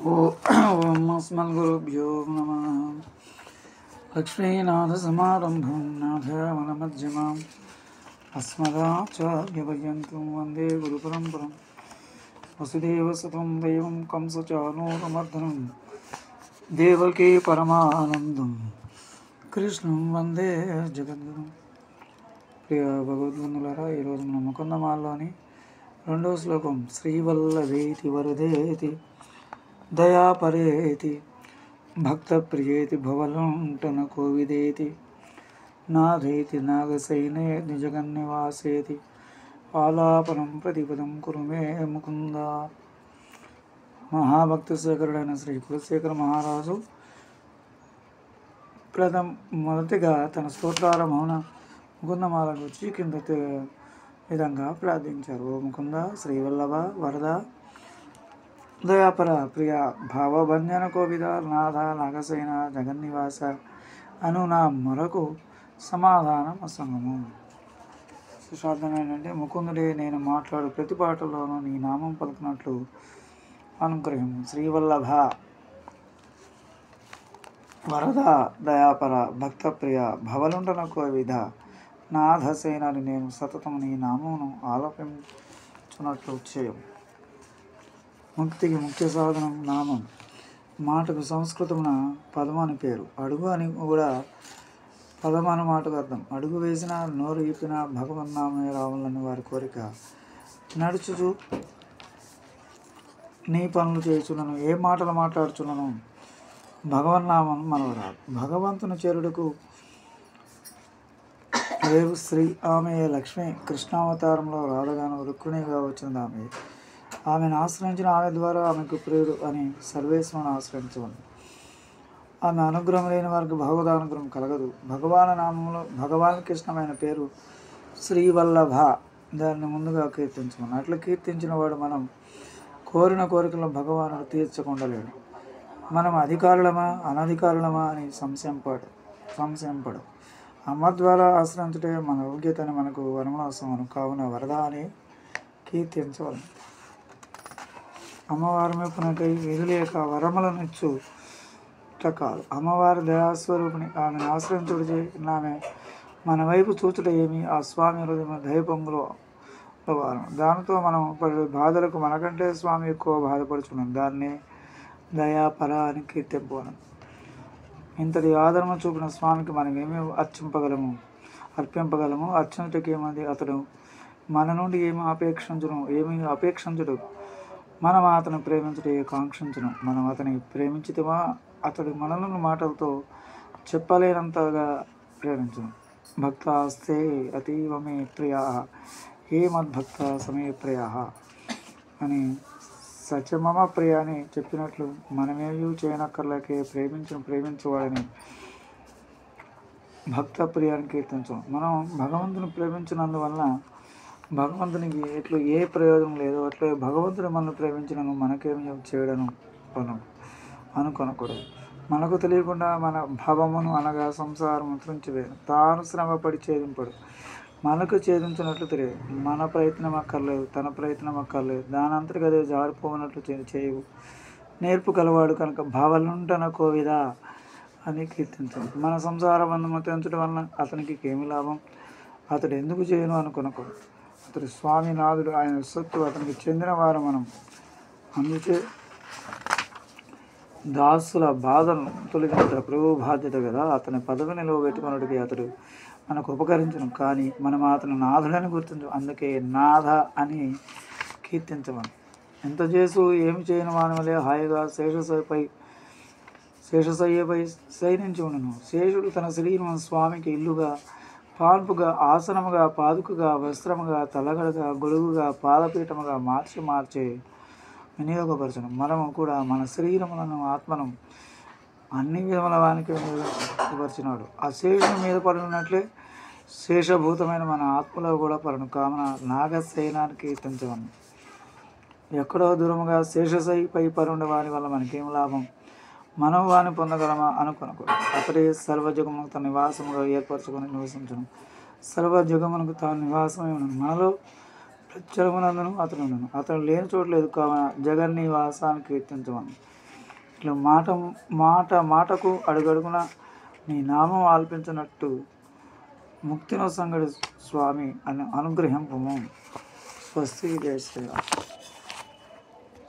ఓం అస్మద్గురుభ్యో నమః. లక్ష్మీనాథసమారంభం నాథమనమధ్యమాం అస్మదాచార్యపర్యంతం వందే గురుపరంపరం. వసుదేవసుతం దేవం కంసచానూరమర్దనం దేవకీ పరమానందం కృష్ణం వందే జగద్గురుం. ప్రియ భగవద్బంధులారా, ఈరోజు మన ముకుందమాలలోని 2వ శ్లోకం శ్రీవల్లభేతి వరదేతి దయాపరేతి భక్తప్రియేతి భవలంటన కోవిదేతి నాథేతి నాగసైనే నిజగన్నివాసేతి ఆలాపనం ప్రతిపదం కురుమే ముకుంద. మహాభక్త శేఖరుడైన శ్రీ కులశేఖర మహారాజు మొదటిగా తన స్తోత్రారమౌన ముకుందమాలను వచ్చి కింద విధంగా ప్రార్థించారు. ఓ ముకుంద, శ్రీవల్లభ, వరద, దయాపర, ప్రియ, భావభంజన కోవిద, నాథ, నాగసేన, జగన్నివాస అను నా మొరకు సమాధానం అసంగము. సుశార్థం ఏంటంటే, ముకుందుడే నేను మాట్లాడు ప్రతి పాటలోనూ నీ నామం పలుకున్నట్లు అనుగ్రహము. శ్రీవల్లభ, వరద, దయాపర, భక్తప్రియ, భవలుండన కోవిద, నాథసేనని నేను సతతం నీ నామమును ఆలపించున్నట్లు చేయము. ముక్తికి ముఖ్య సాధనం నామం. మాటకు సంస్కృతమున పదము అని పేరు. అడుగు అని కూడా పదము అన్న మాటకు అర్థం. అడుగు వేసిన నోరు ఇప్పిన భగవన్నామే రావాలని వారి కోరిక. నడుచుచు నీ పనులు చేయుచున్నాను, ఏ మాటలు మాట్లాడుచున్నాను, భగవన్నామం మనవరాదు. భగవంతుని చేరుడుకు రేవు శ్రీ ఆమె లక్ష్మి. కృష్ణావతారంలో రాధగాను రుక్మిణిగా వచ్చినది ఆమె. ఆమెను ఆశ్రయించిన ఆమె ద్వారా ఆమెకు ప్రియుడు అని సర్వేశ్వరుని ఆశ్రయించవలను. ఆమె అనుగ్రహం లేని వారికి భగవదానుగ్రహం కలగదు. భగవాన్ నామంలో భగవానికి ఇష్టమైన పేరు శ్రీవల్లభ. దాన్ని ముందుగా కీర్తించమని. అట్లా కీర్తించిన వాడు మనం కోరిన కోరికలను భగవానుడు తీర్చకుండలేడు. మనం అధికారులమా అనధికారులమా అని సంశయంపడు. అమ్మ ద్వారా ఆశ్రయించుటే మన యోగ్యతని మనకు వరమనవసరము. కావున వరద అని కీర్తించవలను. అమ్మవారి మెప్పునకై విధులేక వరములనిచ్చు కాదు. అమ్మవారి దయాస్వరూపిణి. ఆమెను ఆశ్రయించుడు ఆమె మన వైపు చూచుట ఏమి? ఆ స్వామి హృదయం దయపొంగులో వారం. దానితో మనం పడే బాధలకు మనకంటే స్వామి ఎక్కువ బాధపడుచున్నాం. దాన్నే దయాపర అని కీర్తింపవనం. ఇంతటి ఆదరణ చూపిన స్వామికి మనం ఏమి అర్పింపగలము? అర్చనటకి ఏమది? అతడు మన నుండి ఏమి అపేక్షించుడు. మనం అతను ప్రేమించుటే కాంక్షించును. మనం అతని ప్రేమించితేమా అతడు మనలను మాటలతో చెప్పలేనంతగా ప్రేమించును. భక్తాస్తే అతీవ మే ప్రియా, ఏ మద్భక్త సమే ప్రియా అని సత్యమమ ప్రియ అని చెప్పినట్లు మనమేయూ చేయనక్కర్లేకే ప్రేమించువాడని భక్త ప్రియాన్ని కీర్తించం. మనం భగవంతుని ప్రేమించినందువలన భగవంతునికి ఎట్లు ఏ ప్రయోజనం లేదో అట్లే భగవంతుడు మనల్ని ప్రేమించినను మనకేమి చేయడను అనుకొనకూడదు. మనకు తెలియకుండా మన భావమును అనగా సంసారము త్రుంచివేయను. తాను శ్రమపడి ఛేదింపడు. మనకు ఛేదించినట్లు తెలియదు. మన ప్రయత్నం అక్కర్లేదు, తన ప్రయత్నం అక్కర్లేదు. దానంతటికి అదే జారిపోనట్లు చేయవు. నేర్పు కలవాడు కనుక భావలుంటన కోవిదా అని కీర్తించదు. మన సంసార బంధము తెంచడం వలన అతనికి ఏమి లాభం? అతడు ఎందుకు చేయను అనుకొనకూడదు. అతడు స్వామినాథుడు, ఆయన సొత్తు, అతనికి చెందిన వారు మనం. అందుకే దాసుల బాధను తొలగించడం ప్రభు బాధ్యత కదా. అతని పదవి నిలవబెట్టుకున్నట్టుగా అతడు మనకు ఉపకరించను. కానీ మనం అతను నాథుడని గుర్తించం. అందుకే నాథ అని కీర్తించమని. ఎంత చేసు ఏమి చేయని వానవలే హాయిగా శేషశయ్యపై శయనించి ఉండను. శేషుడు తన శరీరం స్వామికి ఇల్లుగా, పాన్పుగా, ఆసనముగా, పాదుకగా, వస్త్రముగా, తలగడగా, గొడుగుగా, పాదపీఠముగా మార్చే వినియోగపరచను. మనము కూడా మన శరీరములను ఆత్మను అన్ని విధముల వానికి వినియోగపరిచినాడు. ఆ శేషుని మీద పడినట్లే శేషభూతమైన మన ఆత్మలో కూడా పడను. కావున నాగసేనాన్ని కీర్తించవను. ఎక్కడో దూరముగా శేషశైపై పరుండే వారి వల్ల మనకేం లాభం? మనం వాని పొందగలమా అనుకొనకూడదు. అతడే సర్వజగమునకు తన నివాసముగా ఏర్పరచుకొని నివసించను. సర్వజగమునకు తాను నివాసమై ఉండను. మనలో ప్రత్యేకమునందును అతను ఉండను. అతను లేని చోట్లేదు. కావున జగన్నివాసాన్ని కీర్తించమను. ఇట్లా మాట మాట మాటకు అడుగడుగున నీ నామం ఆల్పించినట్టు ముక్తినో సంగడి స్వామి అని అనుగ్రహింపము. స్వస్తి జయ శ్రీరామ్.